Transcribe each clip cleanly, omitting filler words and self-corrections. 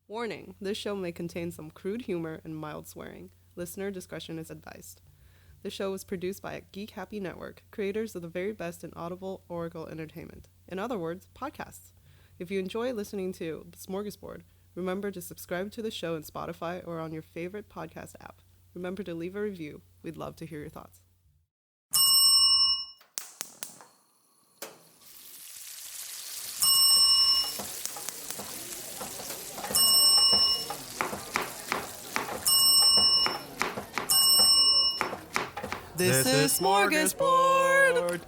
Warning, this show may contain some crude humor and mild swearing. Listener discretion is advised. The show was produced by Geek Happy Network, creators of the very best in audible oracle entertainment. In other words, podcasts. If you enjoy listening to Smörgåsbord, remember to subscribe to the show in Spotify or on your favorite podcast app. Remember to leave a review. We'd love to hear your thoughts. This is Smörgåsbord!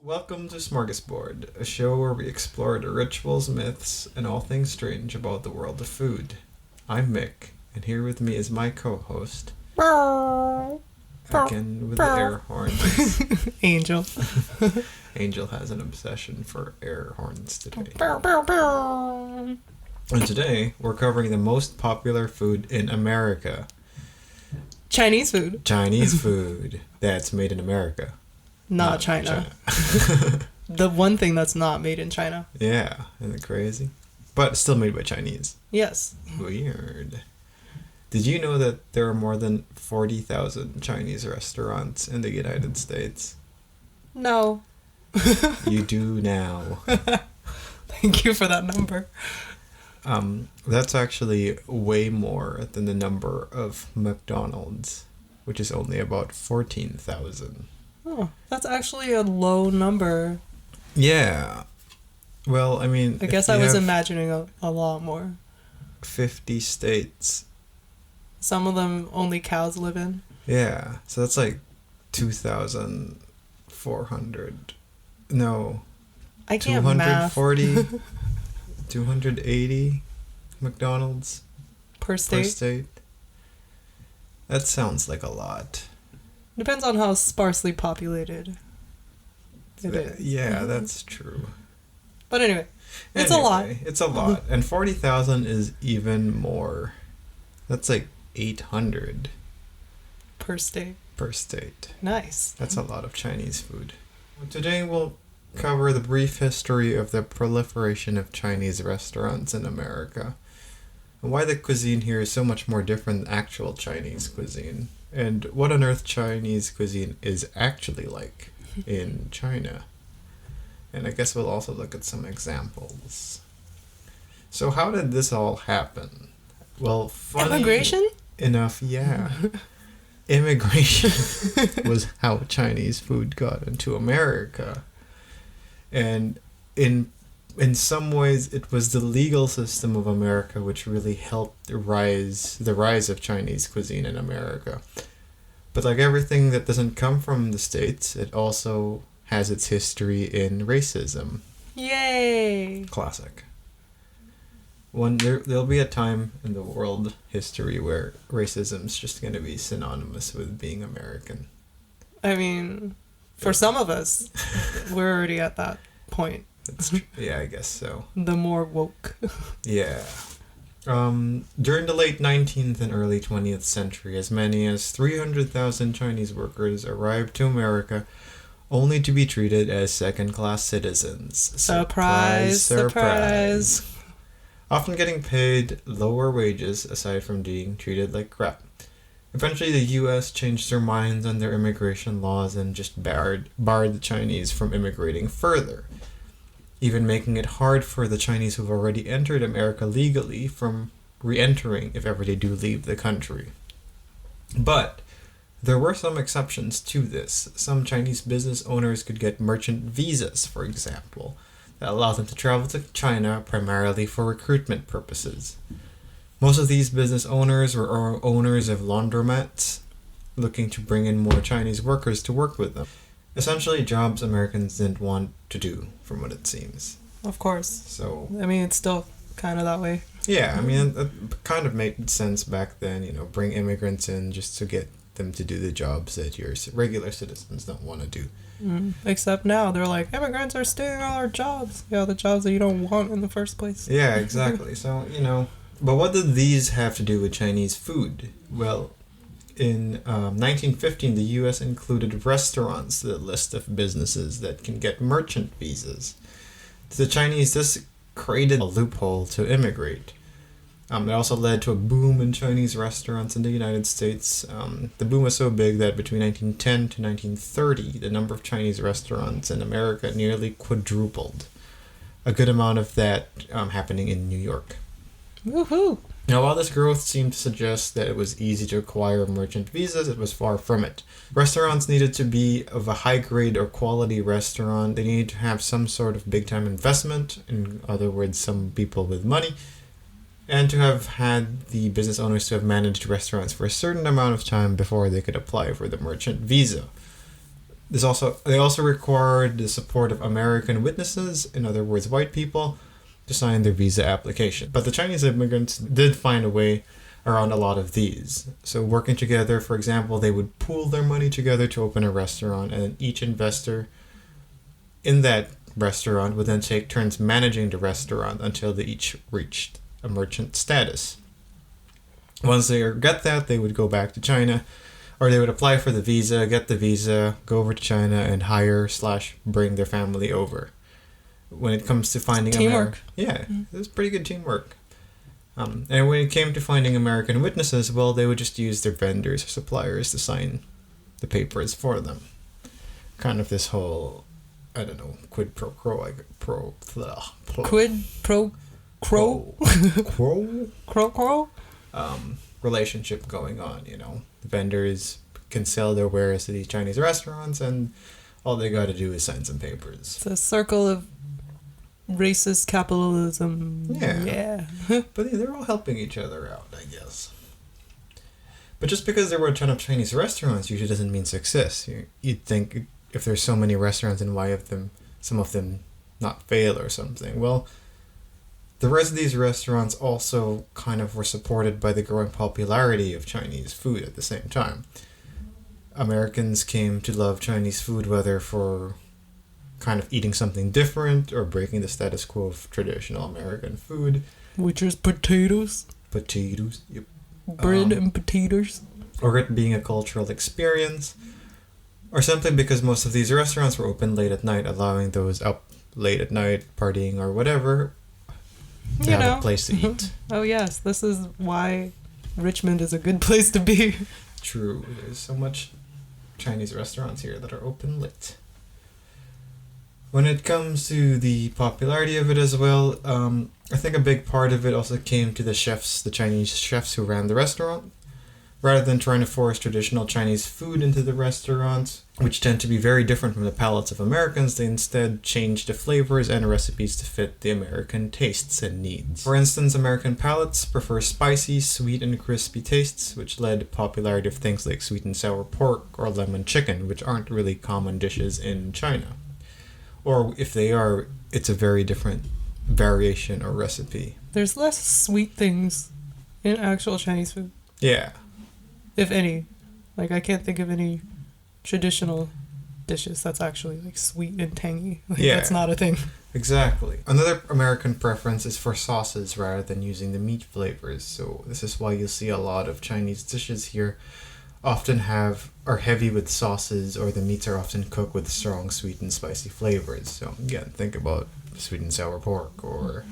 Welcome to Smörgåsbord, a show where we explore the rituals, myths, and all things strange about the world of food. I'm Mik, and here with me is my co-host, again with the air horns. Angel. Angel has an obsession for air horns today. And today, we're covering the most popular food in America. Chinese food. Chinese food that's made in America. Not China. The one thing that's not made in China. Yeah, isn't it crazy? But still made by Chinese. Yes. Weird. Did you know that there are more than 40,000 Chinese restaurants in the United States? No. You do now. Thank you for that number. That's actually way more than the number of McDonald's, which is only about 14,000. Oh, that's actually a low number. Yeah. Well, I mean... I guess I was imagining a lot more. 50 states. Some of them only cows live in. Yeah. So that's like 2,400. No. I can't math. 240. 280 McDonald's Per state? That sounds like a lot. Depends on how sparsely populated it is. Yeah, that's true. But anyway, it's a lot. It's a lot. And 40,000 is even more. That's like 800 Per state. per state. Nice. That's a lot of Chinese food. Today we'll cover the brief history of the proliferation of Chinese restaurants in America, and why the cuisine here is so much more different than actual Chinese cuisine, and what on earth Chinese cuisine is actually like in China. And I guess we'll also look at some examples. So how did this all happen? Well, funny Immigration? enough, yeah. Immigration was how Chinese food got into America. And in some ways, it was the legal system of America which really helped the rise of Chinese cuisine in America. But like everything that doesn't come from the States, it also has its history in racism. Yay! Classic. There'll be a time in the world history where racism's just going to be synonymous with being American. I mean... For some of us, we're already at that point. That's true. Yeah, I guess so. The more woke. Yeah. During the late 19th and early 20th century, as many as 300,000 Chinese workers arrived to America only to be treated as second-class citizens. Surprise, surprise. Often getting paid lower wages aside from being treated like crap. Eventually, the U.S. changed their minds on their immigration laws and just barred the Chinese from immigrating further, even making it hard for the Chinese who've already entered America legally from re-entering if ever they do leave the country. But there were some exceptions to this. Some Chinese business owners could get merchant visas, for example, that allowed them to travel to China primarily for recruitment purposes. Most of these business owners were owners of laundromats, looking to bring in more Chinese workers to work with them. Essentially, jobs Americans didn't want to do, from what it seems. Of course. So, I mean, it's still kind of that way. Yeah, I mean, it kind of made sense back then, bring immigrants in just to get them to do the jobs that your regular citizens don't want to do. Except now, they're like, immigrants are stealing all our jobs. Yeah, the jobs that you don't want in the first place. Yeah, exactly. So, but what did these have to do with Chinese food? Well, in 1915, the U.S. included restaurants to the list of businesses that can get merchant visas. To the Chinese, this created a loophole to immigrate. It also led to a boom in Chinese restaurants in the United States. The boom was so big that between 1910 to 1930, the number of Chinese restaurants in America nearly quadrupled. A good amount of that happening in New York. Woohoo! Now, while this growth seemed to suggest that it was easy to acquire merchant visas, it was far from it. Restaurants needed to be of a high grade or quality restaurant. They needed to have some sort of big time investment, in other words, some people with money, and to have had the business owners to have managed restaurants for a certain amount of time before they could apply for the merchant visa. They also required the support of American witnesses, in other words, white people, to sign their visa application. But the Chinese immigrants did find a way around a lot of these. So working together, for example, they would pool their money together to open a restaurant, and then each investor in that restaurant would then take turns managing the restaurant until they each reached a merchant status. Once they get that, they would go back to China, or they would apply for the visa, get the visa, go over to China, and hire/bring their family over. When it comes to finding teamwork. It was pretty good teamwork. And when it came to finding American witnesses, well, they would just use their vendors or suppliers to sign the papers for them. Kind of this whole, I don't know, quid pro quo, Quid pro quo? Quo? Relationship going on, The vendors can sell their wares to these Chinese restaurants, and all they got to do is sign some papers. It's a circle of racist capitalism. Yeah. But they're all helping each other out, I guess. But just because there were a ton of Chinese restaurants usually doesn't mean success. You'd think if there's so many restaurants, and why have some of them not fail or something? Well, the rest of these restaurants also kind of were supported by the growing popularity of Chinese food at the same time. Americans came to love Chinese food, whether for kind of eating something different or breaking the status quo of traditional American food. Which is potatoes. Potatoes, yep. Bread and potatoes. Or it being a cultural experience. Or simply because most of these restaurants were open late at night, allowing those up late at night partying or whatever to have a place to eat. Oh yes, this is why Richmond is a good place to be. True, there's so much Chinese restaurants here that are open late. When it comes to the popularity of it as well, I think a big part of it also came to the Chinese chefs who ran the restaurant. Rather than trying to force traditional Chinese food into the restaurants, which tend to be very different from the palates of Americans, they instead changed the flavors and recipes to fit the American tastes and needs. For instance, American palates prefer spicy, sweet, and crispy tastes, which led to popularity of things like sweet and sour pork or lemon chicken, which aren't really common dishes in China. Or if they are, it's a very different variation or recipe. There's less sweet things in actual Chinese food. Yeah. If any. Like, I can't think of any traditional dishes that's actually, like, sweet and tangy. Like, that's not a thing. Exactly. Another American preference is for sauces rather than using the meat flavors. So this is why you'll see a lot of Chinese dishes here often are heavy with sauces, or the meats are often cooked with strong sweet and spicy flavors. So again, think about sweet and sour pork or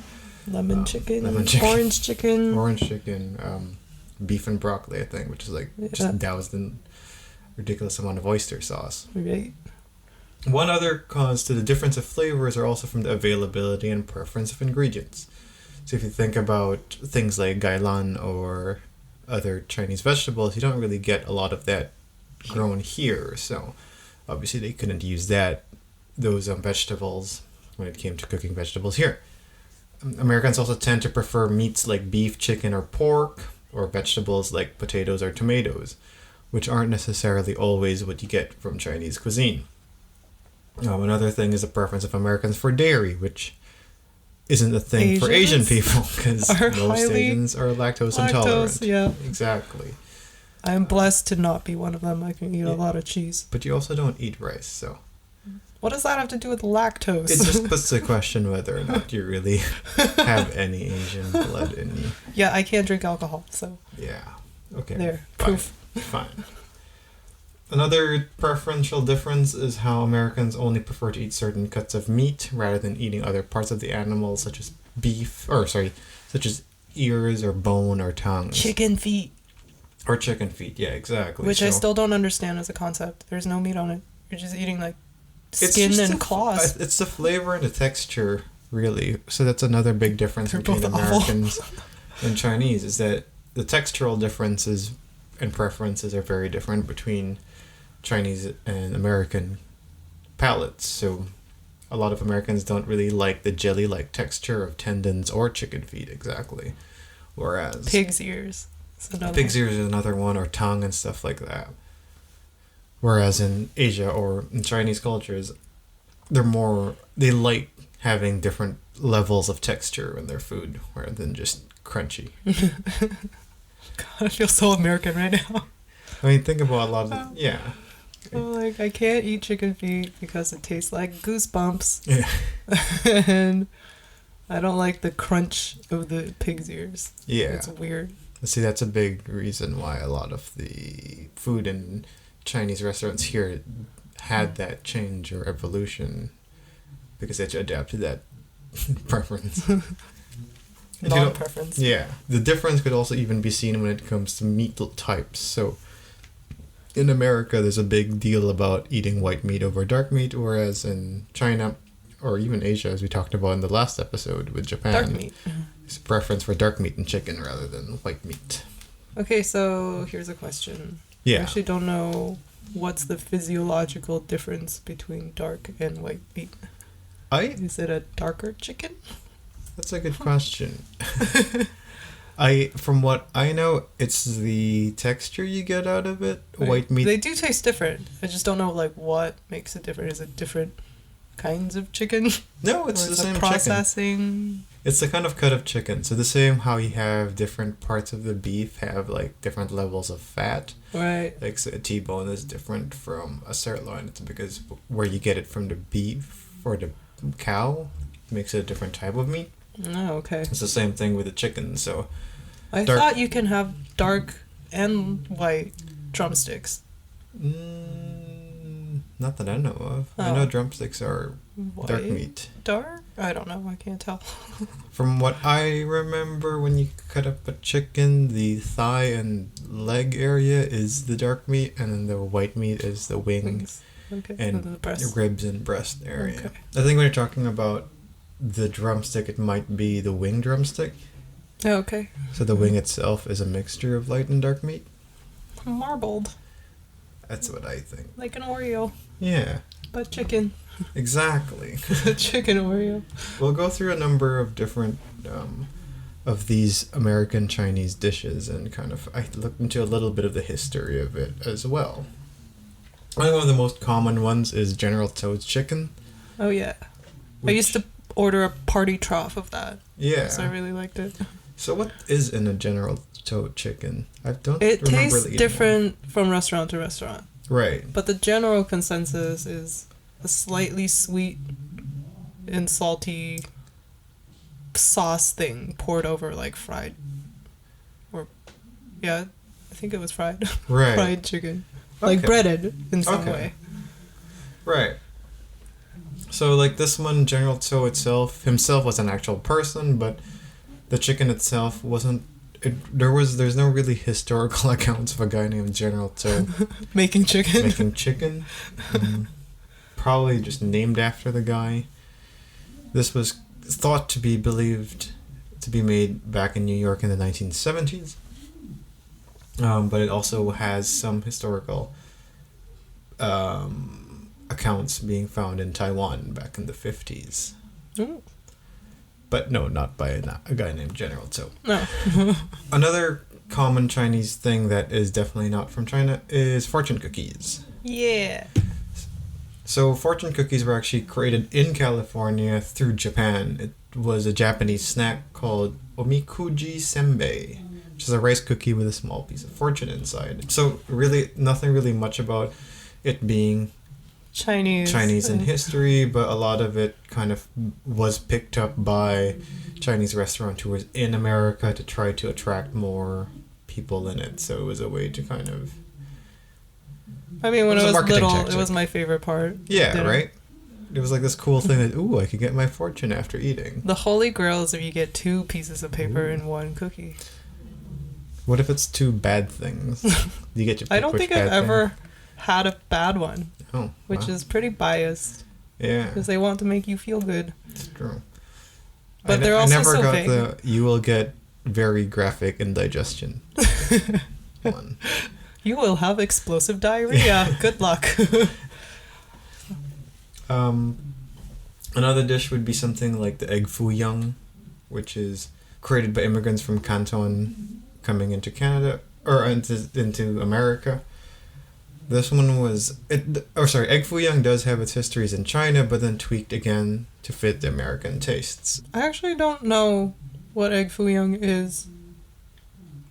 lemon chicken, orange chicken, beef and broccoli, I think, which is like just doused in ridiculous amount of oyster sauce. Right. One other cause to the difference of flavors are also from the availability and preference of ingredients. So if you think about things like gailan or other Chinese vegetables, you don't really get a lot of that grown here. So obviously they couldn't use those vegetables when it came to cooking vegetables here. Americans also tend to prefer meats like beef, chicken, or pork, or vegetables like potatoes or tomatoes, which aren't necessarily always what you get from Chinese cuisine. Another thing is the preference of Americans for dairy, which isn't a thing for Asian people, because most Asians are lactose intolerant. Yeah. Exactly. I'm blessed to not be one of them. I can eat a lot of cheese. But you also don't eat rice, so... What does that have to do with lactose? It just puts the question whether or not you really have any Asian blood in you. Yeah, I can't drink alcohol, so... Yeah. Okay. There. Fine. Proof. Fine. Another preferential difference is how Americans only prefer to eat certain cuts of meat rather than eating other parts of the animal, such as such as ears or bone or tongues. Chicken feet. Or chicken feet, yeah, exactly. Which I still don't understand as a concept. There's no meat on it. You're just eating like it's skin and claws. It's the flavor and the texture, really. So that's another big difference between Americans and Chinese, is that the textural differences and preferences are very different between Chinese and American palates. So a lot of Americans don't really like the jelly-like texture of tendons or chicken feet, exactly. Whereas pig's ears. Pig's ears is another one, or tongue and stuff like that. Whereas in Asia or in Chinese cultures, they like having different levels of texture in their food rather than just crunchy. God, I feel so American right now. I mean, think about a lot of yeah. I'm like, I can't eat chicken feet because it tastes like goosebumps. Yeah. And I don't like the crunch of the pig's ears. Yeah. It's weird. See, that's a big reason why a lot of the food in Chinese restaurants here had that change or evolution, because they adapted that preference. Non-preference. Yeah. The difference could also even be seen when it comes to meat types. So in America, there's a big deal about eating white meat over dark meat, whereas in China, or even Asia, as we talked about in the last episode with Japan, dark meat. There's a preference for dark meat and chicken rather than white meat. Okay, so here's a question. Yeah. I actually don't know what's the physiological difference between dark and white meat. Is it a darker chicken? That's a good question. From what I know, it's the texture you get out of it. Right. White meat. They do taste different. I just don't know what makes it different. Is it different kinds of chicken? No, it's the same processing? chicken. It's the kind of cut of chicken. So the same how you have different parts of the beef have like different levels of fat. Right. Like so a T-bone is different from a sirloin. It's because where you get it from the beef or the cow makes it a different type of meat. Oh, okay. It's the same thing with the chicken. So I thought you can have dark and white drumsticks. Not that I know of. Oh. I know drumsticks are White? dark meat. Dark? I don't know. I can't tell. From what I remember, when you cut up a chicken, the thigh and leg area is the dark meat, and then the white meat is the wings. Okay. And the breast. ribs and breast area. Okay. I think when you're talking about the drumstick, it might be the wing drumstick. Oh, okay. So the wing itself is a mixture of light and dark meat. Marbled. That's what I think. Like an Oreo. Yeah. But chicken. Exactly. Chicken Oreo. We'll go through a number of different of these American Chinese dishes, and I looked into a little bit of the history of it as well. I think one of the most common ones is General Tso's chicken. Oh yeah. I used to order a party trough of that. Yeah. So I really liked it. So what is in a General Tso chicken? It remember tastes eating different from restaurant to restaurant. Right. But the general consensus is a slightly sweet and salty sauce thing poured over like fried. I think it was fried. Right. Fried chicken. Okay. Like breaded in some way. Right. So like this one, General Tso himself was an actual person, but the chicken itself wasn't. There's no really historical accounts of a guy named General Tso making chicken. Probably just named after the guy. This was thought to be believed to be made back in New York in the 1970s. But it also has some historical accounts being found in Taiwan back in the 50s. Ooh. But no, not by a guy named General Tso. No. Another common Chinese thing that is definitely not from China is fortune cookies. Yeah. So fortune cookies were actually created in California through Japan. It was a Japanese snack called omikuji senbei, which is a rice cookie with a small piece of fortune inside. So really, nothing really much about it being Chinese in history, but a lot of it kind of was picked up by Chinese restaurateurs in America to try to attract more people in it. So it was a way to kind of I mean, when It I was a was marketing little, tactic. it was my favorite part. Yeah, Dinner. right? It was like this cool thing that, ooh, I could get my fortune after eating. The holy grail is if you get 2 pieces of paper Ooh. in one cookie. What if it's 2 bad things? You get to pick I don't which think I've bad thing. ever had a bad one, Oh, which wow. is pretty biased Yeah, because they want to make you feel good. it's true. But they're also I never so got vague. the you will get very graphic indigestion one. You will have explosive diarrhea. Good luck. Another dish would be something like the egg foo young, which is created by immigrants from Canton coming into Canada or into America. This one was egg foo young does have its histories in China, but then tweaked again to fit the American tastes. I actually don't know what egg foo young is.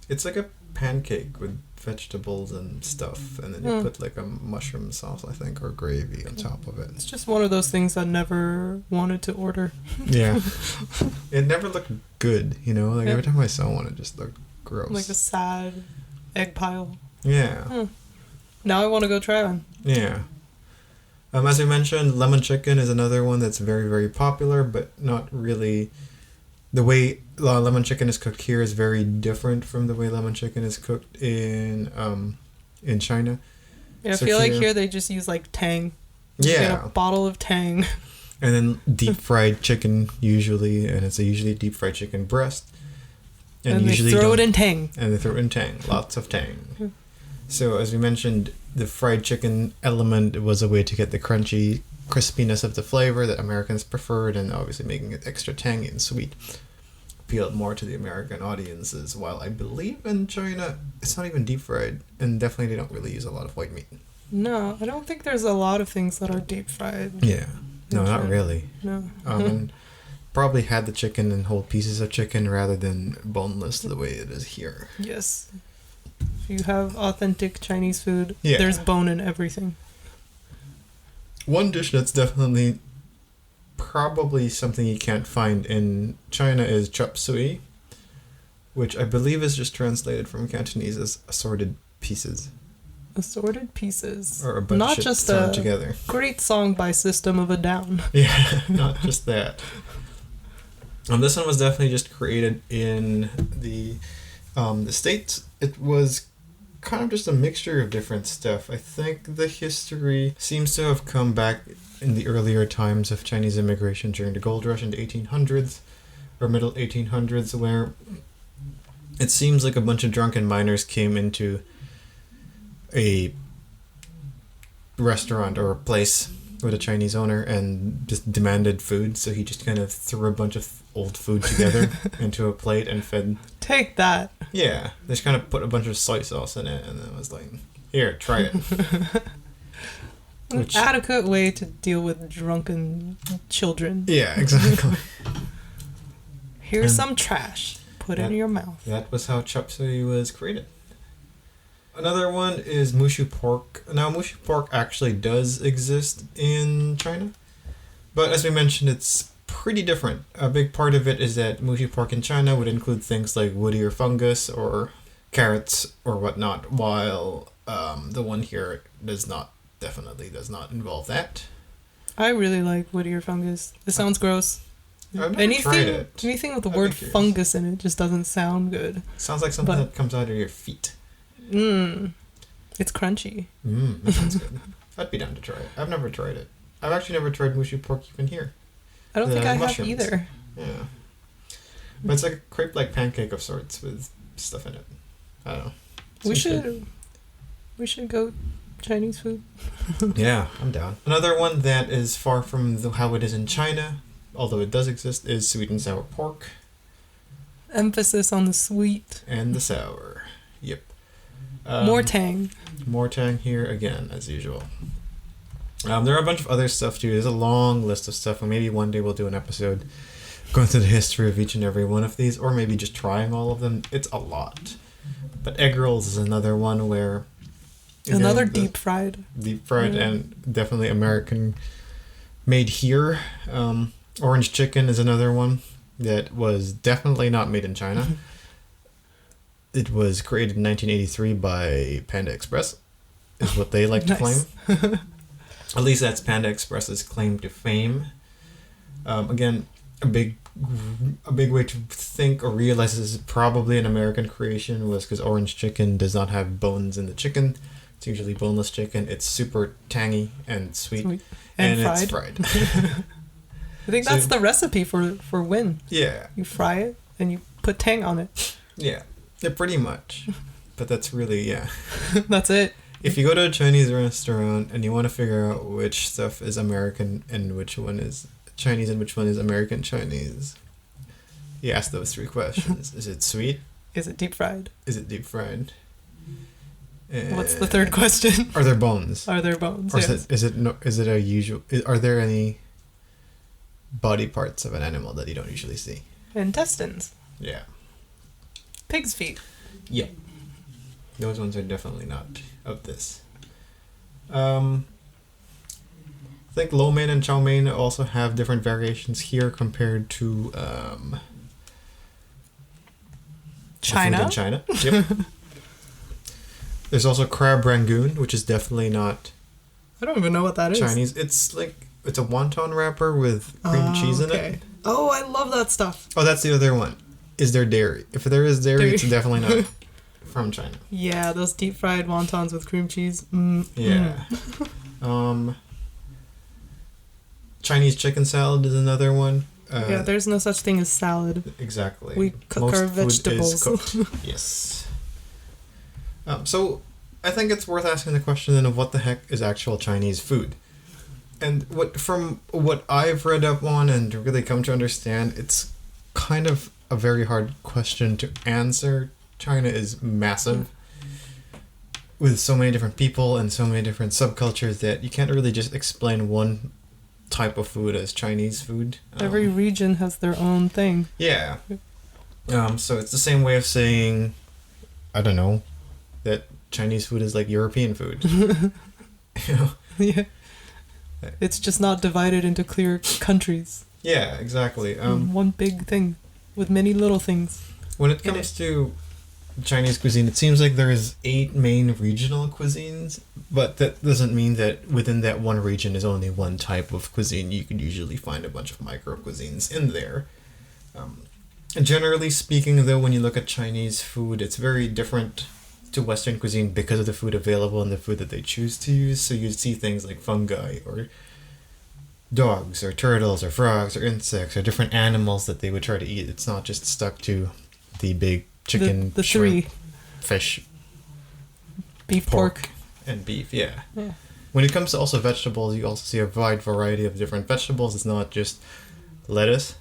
It's like a pancake with vegetables and stuff, and then you put like a mushroom sauce, I think, or gravy on top of it. It's just one of those things I never wanted to order. Yeah. It never looked good, you know? Like, Yeah. every time I saw one, it just looked gross. Like a sad egg pile. Yeah. Now I want to go try one. Yeah. As we mentioned, lemon chicken is another one that's very, very popular, but not really... The way lemon chicken is cooked here is very different from the way lemon chicken is cooked in China. Yeah, I So feel like here they just use like Tang. You get Yeah. a bottle of Tang. And then deep fried chicken usually, and it's usually deep fried chicken breast. And they usually throw it don't- in Tang. And they throw it in tang. Lots of tang. So as we mentioned, the fried chicken element was a way to get the crunchy crispiness of the flavor that Americans preferred, and obviously making it extra tangy and sweet appealed more to the American audiences, while I believe in China it's not even deep fried, and definitely they don't really use a lot of white meat. No, I don't think there's a lot of things that are deep fried. Yeah. No, not China. really. No. And probably had the chicken in whole pieces of chicken rather than boneless the way it is here. Yes. If you have authentic Chinese food, Yeah. there's bone in everything. One dish that's definitely probably something you can't find in China is chop suey, which I believe is just translated from Cantonese as assorted pieces, Assorted pieces. or a bunch Not of shit just thrown a together. great song by System of a Down. Yeah, not just that. This one was definitely just created in the States. It was kind of just a mixture of different stuff. I think the history seems to have come back in the earlier times of Chinese immigration during the gold rush in the 1800s or middle 1800s, where it seems like a bunch of drunken miners came into a restaurant or a place with a Chinese owner and just demanded food, so he just kind of threw a bunch of old food together into a plate and fed. Take that. Yeah, they just kind of put a bunch of soy sauce in it, and then was like, "Here, try it." An Which- adequate way to deal with drunken children. Yeah, exactly. Here's And- some trash. Put it in Yeah. your mouth. That was how chop suey was created. Another one is mushu pork. Now, mushu pork actually does exist in China, but as we mentioned, it's pretty different. A big part of it is that mushu pork in China would include things like woody or fungus or carrots or whatnot, while the one here definitely does not involve that. I really like Whittier fungus. It sounds gross. I've never tried it. Anything with the I'd be word curious. fungus in it just doesn't sound good. Sounds like something But- that comes out of your feet. It's crunchy. That sounds good. I'd be down to try it. I've never tried it. I've actually never tried mushu pork even here. I don't The think I mushrooms. have either. Yeah. But it's like a crepe-like pancake of sorts with stuff in it. I don't know. We Seems good. should go Chinese food. Yeah, I'm down. Another one that is far from how it is in China, although it does exist, is sweet and sour pork Emphasis on the sweet. and the sour. Yep. More tang. More tang here again, as usual. There are a bunch of other stuff too. There's a long list of stuff, and maybe one day we'll do an episode going through the history of each and every one of these, or maybe just trying all of them. It's a lot. But egg rolls is another one where... again, Another the deep fried. Deep fried Yeah. and definitely American made here. Orange chicken is another one that was definitely not made in China. It was created in 1983 by Panda Express. is what they like to Nice. claim. At least that's Panda Express's claim to fame. Again, a big way to think or realize this is probably an American creation was because orange chicken does not have bones in the chicken. It's usually boneless chicken. It's super tangy and sweet. And it's fried. fried. I think that's the recipe for win. Yeah. You fry it and you put tang on it. Yeah, pretty much. But that's really, yeah. That's it. If you go to a Chinese restaurant and you want to figure out which stuff is American and which one is Chinese and which one is American Chinese, you ask those three questions. Is it sweet? Is it deep fried? Is it deep fried? What's the third question? Are there bones? Are there bones? Or Yes. is it a usual? Are there any body parts of an animal that you don't usually see? Intestines. Yeah. Pig's feet. Yeah. Those ones are definitely not of this. I think lo mein and chow mein also have different variations here compared to China. food in China. Yep. There's also crab rangoon, which is definitely not I don't even know what that is. Chinese. It's a wonton wrapper with cream cheese in it. Oh, I love that stuff. Oh, that's the other one. Is there dairy? If there is dairy, Dairy. it's definitely not from China. Yeah, those deep fried wontons with cream cheese. Yeah. Chinese chicken salad is another one. Yeah, there's no such thing as salad. Exactly. We cook Most our food is vegetables. cooked. Yes. So I think it's worth asking the question then of what the heck is actual Chinese food? And from what I've read up on and really come to understand, it's kind of a very hard question to answer. China is massive with so many different people and so many different subcultures that you can't really just explain one type of food as Chinese food. Every region has their own thing. Yeah. So it's the same way of saying, I don't know, that Chinese food is like European food. You know? Yeah. It's just not divided into clear countries. Yeah, exactly. One big thing with many little things. When it comes to Chinese cuisine, it seems like there is 8 main regional cuisines, but that doesn't mean that within that one region is only one type of cuisine. You could usually find a bunch of micro cuisines in there. Generally speaking, though, when you look at Chinese food, it's very different to Western cuisine because of the food available and the food that they choose to use. So you'd see things like fungi or dogs or turtles or frogs or insects or different animals that they would try to eat. It's not just stuck to the big chicken, the shrimp, three. fish, Beef, pork. and beef. Yeah. Yeah. When it comes to also vegetables, you also see a wide variety of different vegetables. It's not just lettuce,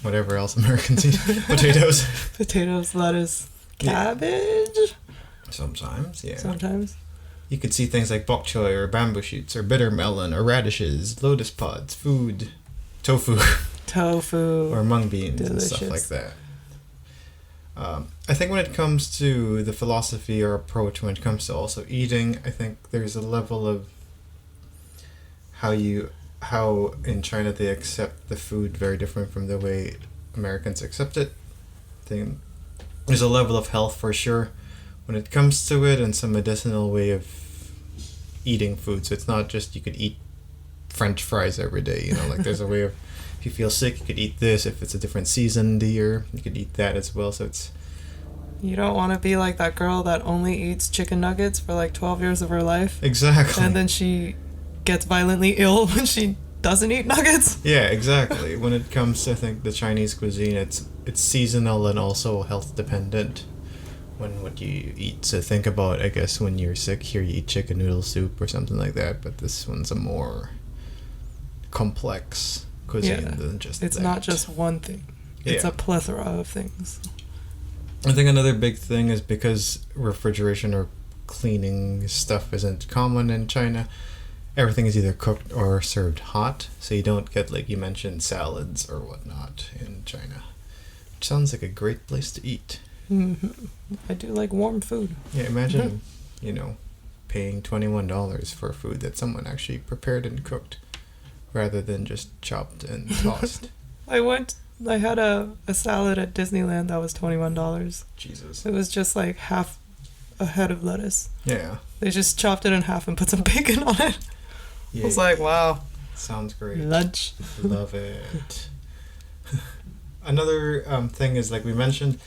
whatever else Americans eat, potatoes. Potatoes, lettuce, Yeah. cabbage. Sometimes, yeah. Sometimes. You could see things like bok choy or bamboo shoots or bitter melon or radishes, lotus pods, food, tofu, Tofu. or mung beans and Delicious. stuff like that. I think when it comes to the philosophy or approach when it comes to also eating, I think there's a level of how in China they accept the food very different from the way Americans accept it. I think there's a level of health for sure when it comes to it and some medicinal way of eating food. So it's not just you could eat French fries every day, you know, like there's a way of, if you feel sick, you could eat this. If it's a different season in the year, you could eat that as well. So it's... You don't want to be like that girl that only eats chicken nuggets for like 12 years of her life. Exactly. And then she gets violently ill when she doesn't eat nuggets. Yeah, exactly. When it comes to, I think, the Chinese cuisine, it's seasonal and also health dependent when what you eat. So think about, I guess, when you're sick, here you eat chicken noodle soup or something like that, but this one's a more complex cuisine than just It's that. not just one thing. It's Yeah. a plethora of things. I think another big thing is because refrigeration or cleaning stuff isn't common in China, everything is either cooked or served hot, so you don't get, like you mentioned, salads or whatnot in China. Which sounds like a great place to eat. Mm-hmm. I do like warm food. Yeah, imagine, paying $21 for food that someone actually prepared and cooked, rather than just chopped and tossed. I had a salad at Disneyland that was $21. Jesus. It was just like half a head of lettuce. Yeah. They just chopped it in half and put some bacon on it. Yeah. I was like, wow. Sounds great. Lunch. Love it. Another thing is, like we mentioned,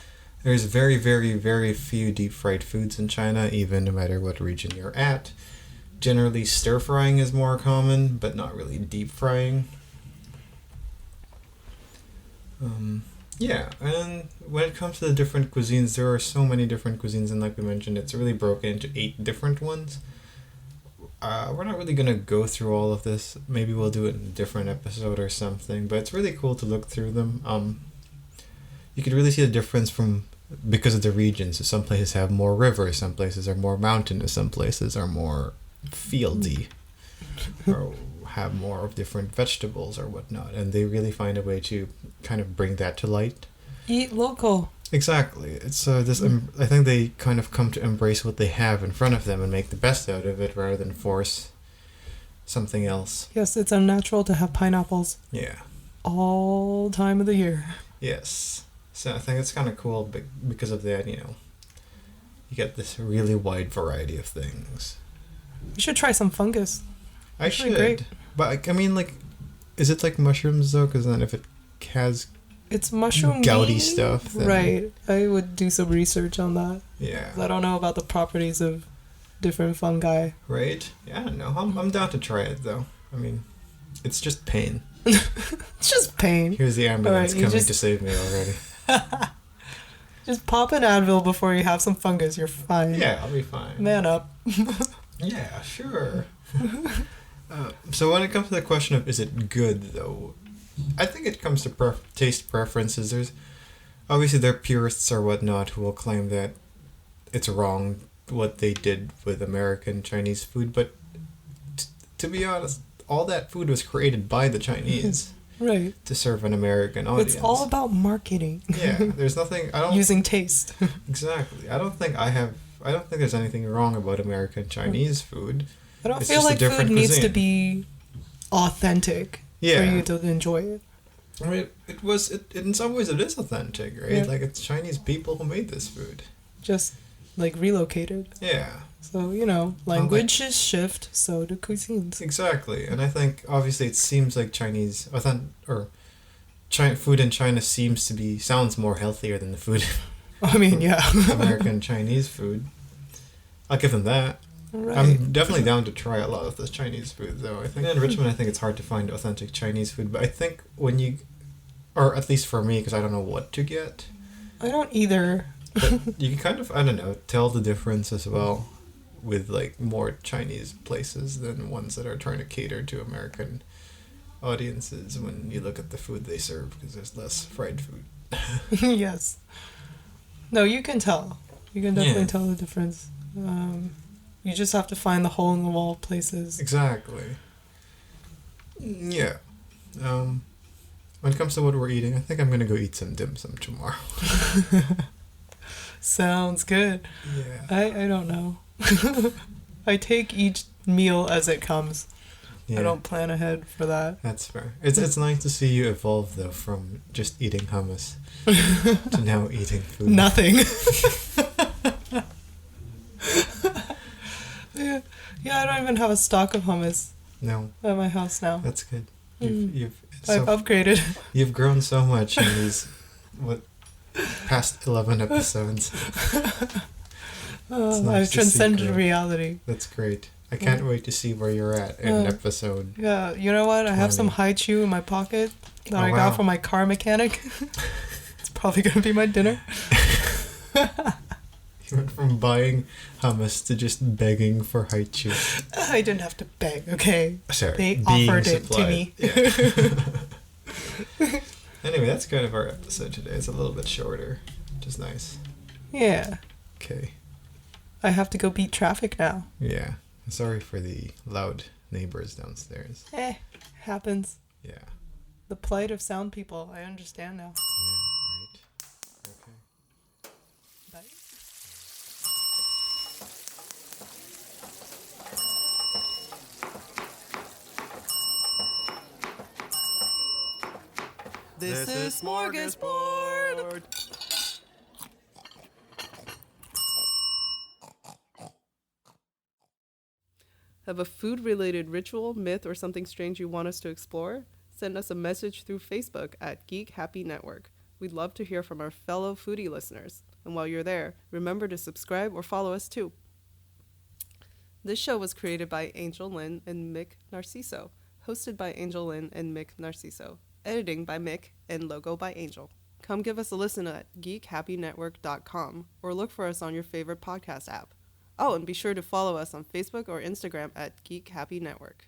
there's very, very, very few deep fried foods in China, even no matter what region you're at. Generally, stir frying is more common, but not really deep frying. Yeah, and when it comes to the different cuisines, there are so many different cuisines, and like we mentioned, it's really broken into 8 different ones. We're not really going to go through all of this. Maybe we'll do it in a different episode or something, but it's really cool to look through them. You could really see the difference because of the regions. So some places have more rivers, some places are more mountainous, some places are more fieldy, or have more of different vegetables or whatnot, and they really find a way to kind of bring that to light. Eat local. Exactly. It's this. I think they kind of come to embrace what they have in front of them and make the best out of it, rather than force something else. Yes, it's unnatural to have pineapples Yeah. all time of the year. Yes. So I think it's kind of cool because of that. You get this really wide variety of things. You should try some fungus. I Actually should. great. But I mean, like, is it like mushrooms though? Because then if it has It's mushroom gouty stuff, then, right? I would do some research on that. Yeah. 'Cause I don't know about the properties of different fungi. Right? Yeah, I don't know. I'm down to try it though. I mean, it's just pain. It's just pain. Here's the ambulance Alright, coming to save me already. Just pop an Advil before you have some fungus. You're fine. Yeah, I'll be fine. Man up. Yeah, sure. So when it comes to the question of is it good though, I think it comes to taste preferences. There's obviously there are purists or whatnot who will claim that it's wrong what they did with American Chinese food, but to be honest, all that food was created by the Chinese. Right. To serve an American audience. It's all about marketing. Yeah, there's nothing. I don't using taste. Exactly. I don't think there's anything wrong about American Chinese food. I don't It's feel just a like food different needs to cuisine. be authentic Yeah. for you to enjoy it. I mean, it in some ways it is authentic, right? Yeah. Like it's Chinese people who made this food. Just like relocated. Yeah. So, languages shift, so do cuisines. Exactly. And I think obviously it seems like food in China sounds more healthier than the food I mean, yeah. American Chinese food. I'll give them that. Right. I'm definitely down to try a lot of this Chinese food, though. I think in Richmond, I think it's hard to find authentic Chinese food, but I think or at least for me, because I don't know what to get, I don't either. but you can kind of, I don't know, tell the difference as well with like more Chinese places than ones that are trying to cater to American audiences when you look at the food they serve, because there's less fried food. Yes. No, you can tell. You can definitely Yeah. tell the difference. You just have to find the hole in the wall places. Exactly. Yeah. When it comes to what we're eating, I think I'm gonna go eat some dim sum tomorrow. Sounds good. Yeah. I don't know. I take each meal as it comes. Yeah. I don't plan ahead for that. That's fair. It's nice to see you evolve though from just eating hummus to now eating food. Nothing. Yeah, I don't even have a stock of hummus No, at my house now. that's good. I've upgraded. You've grown so much in these past 11 episodes. It's nice I've to see transcended growth. reality. That's great. I can't wait to see where you're at in episode. Yeah, you know what? I have some 20. haichu in my pocket that Oh, I wow. got from my car mechanic. It's probably gonna be my dinner. You went from buying hummus to just begging for haichu. I didn't have to beg, okay? Sorry, They being offered it to supplied. me. Yeah. Anyway, that's kind of our episode today. It's a little bit shorter, which is nice. Yeah. Okay. I have to go beat traffic now. Yeah. Sorry for the loud neighbors downstairs. Happens. Yeah. The plight of sound people. I understand now. Yeah, right. Okay. Bye. This is Smörgåsbord. Have a food-related ritual, myth, or something strange you want us to explore? Send us a message through Facebook at Geek Happy Network. We'd love to hear from our fellow foodie listeners. And while you're there, remember to subscribe or follow us too. This show was created by Angel Lin and Mik Narciso, hosted by Angel Lin and Mik Narciso, editing by Mik, and logo by Angel. Come give us a listen at geekhappynetwork.com or look for us on your favorite podcast app. Oh, and be sure to follow us on Facebook or Instagram at Geek Happy Network.